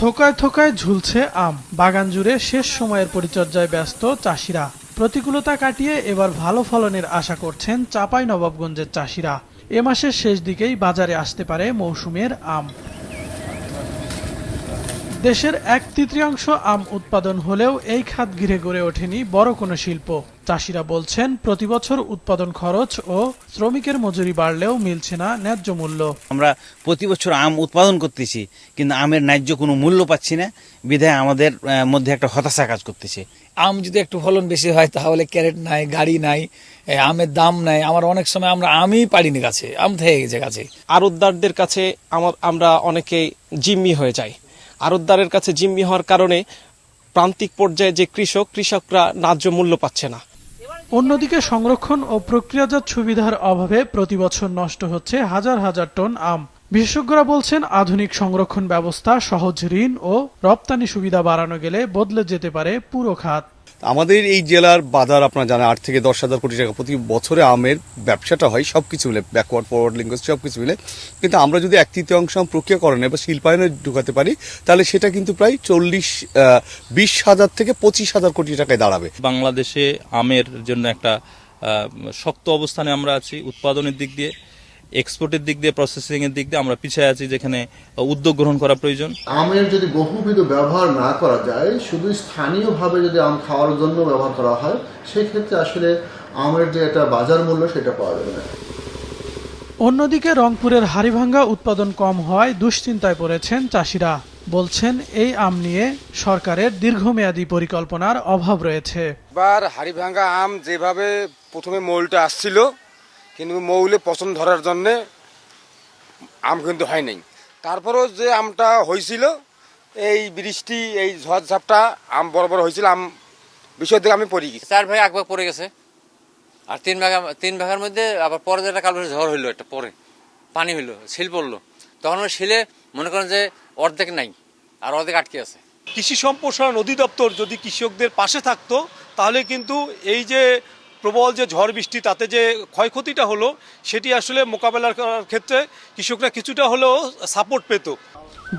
থোকায় থোকায় ঝুলছে আম, বাগান জুড়ে শেষ সময়ের পরিচর্যায় ব্যস্ত চাষিরা। প্রতিকূলতা কাটিয়ে এবার ভালো ফলনের আশা করছেন চাঁপাইনবাবগঞ্জের চাষিরা। এ মাসের শেষ দিকেই বাজারে আসতে পারে মৌসুমের আম। দেশের 1/3 আম উৎপাদন হলেও এই খাত ঘিরে গড়ে ওঠেনি বড় কোনো শিল্প। চাষিরা বলছেন, প্রতিবছর উৎপাদন খরচ ও শ্রমিকের মজুরি বাড়লেও মিলছে না ন্যায্য মূল্য। আমরা প্রতি বছর আম উৎপাদন করতেছি, কিন্তু আমের ন্যায্য কোনো মূল্য পাচ্ছি না, বিধায় আমাদের মধ্যে একটা হতাশা কাজ করতেছে। আম যদি একটু ফলন বেশি হয় তাহলে ক্যারেট নাই, গাড়ি নাই, আমের দাম নাই। আমার অনেক সময় আমরা আমই পারিনি গাছে, আম থেকে গেছে গাছে। আড়তদারদের কাছে আমরা অনেকেই জিম্মি হয়ে যাই। আড়তদারের কাছে জিম্মি হওয়ার কারণে প্রান্তিক পর্যায়ে যে কৃষকরা ন্যায্য মূল্য পাচ্ছে না। অন্যদিকে সংরক্ষণ ও প্রক্রিয়াজাত সুবিধার অভাবে প্রতিবছর নষ্ট হচ্ছে হাজার হাজার টন আম। বিশেষজ্ঞরা বলছেন, আধুনিক সংরক্ষণ ব্যবস্থা, সহজ ঋণ ও রপ্তানি সুবিধা বাড়ানো গেলে বদলে যেতে পারে পুরো খাত। আমাদের এই জেলার বাজার আপনারা জানেন 8 থেকে 10,000 কোটি টাকা প্রতি বছরে আমের ব্যবসাটা হয়, সবকিছু মিলে, ব্যাকওয়ার্ড ফরওয়ার্ড লিঙ্কেজ সবকিছু মিলে। কিন্তু আমরা যদি 1/3 আম প্রক্রিয়াকরণে বা শিল্পায়নে ঢুকাতে পারি, তাহলে সেটা কিন্তু প্রায় 20,000 থেকে 25,000 কোটি টাকায় দাঁড়াবে। বাংলাদেশে আমের জন্য একটা শক্ত অবস্থানে আমরা আছি। উৎপাদনের দিক দিয়ে, এক্সপোর্টের দিক দিয়ে, প্রসেসিং এর দিক দিয়ে আমরা পিছিয়ে আছি, যেখানে উদ্যোগ গ্রহণ করা প্রয়োজন। আমের যদি বহুবিধ ব্যবহার না করা যায়, শুধু স্থানীয়ভাবে যদি আম খাওয়ার জন্য ব্যবহার করা হয়, সেই ক্ষেত্রে আসলে আমের যে একটা বাজার মূল্য সেটা পাওয়া যাবে না। অন্যদিকে রংপুরের হাড়িভাঙ্গা উৎপাদন কম হওয়ায় দুশ্চিন্তায় পড়েছেন চাষিরা। বলছেন, এই আম নিয়ে সরকারের দীর্ঘমেয়াদী পরিকল্পনার অভাব রয়েছে। এবার হাড়িভাঙ্গা আম যেভাবে প্রথমে মৌলটা আসছিল, কিন্তু মৌলে পছন্দ ধরার জন্যে আম কিন্তু হয় নাই। তারপরেও যে আমটা হয়েছিল, এই বৃষ্টি, এই ঝড়ঝাপটা আম বড় বড় হয়েছিল, আম বিষয় থেকে আমি পড়ে গেছি। 4 ভাগে 1 ভাগ পড়ে গেছে, আর 3 ভাগের মধ্যে আবার পরে যেটা কাল ঝড় হইলো, একটা পরে পানি হইলো, শিল পড়লো। তখন ওই শিলে মনে করেন যে অর্ধেক নাই, আর অর্ধেক আটকে আছে। কৃষি সম্প্রসারণ অধিদপ্তর যদি কৃষকদের পাশে থাকতো, তাহলে কিন্তু এই যে প্রবল যে ঝড় বৃষ্টি, তাতে যে ক্ষয়ক্ষতিটা হলো, সেটি আসলে মোকাবেলা করার ক্ষেত্রে কৃষকরা কিছুটা হলেও সাপোর্ট পেত।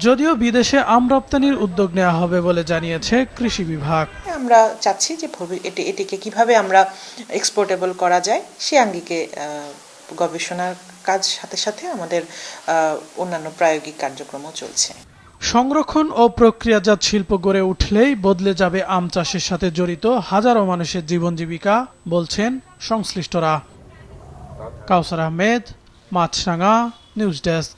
যদিও বিদেশে আম রপ্তানির উদ্যোগ নেওয়া হবে বলে জানিয়েছে কৃষি বিভাগ। আমরা চাচ্ছি যে এটিকে কিভাবে আমরা এক্সপোর্টেবল করা যায়, সে আঙ্গিকে গবেষণার কাজ সাথে সাথে আমাদের অন্যান্য প্রায়োগিক কার্যক্রমও চলছে। সংরক্ষণ ও প্রক্রিয়াজাত শিল্প গড়ে উঠলেই বদলে যাবে আম চাষের সাথে জড়িত হাজারো মানুষের জীবন জীবিকা, বলছেন সংশ্লিষ্টরা। কাউসার আহমেদ, মাছরাঙা, নিউজ ডেস্ক।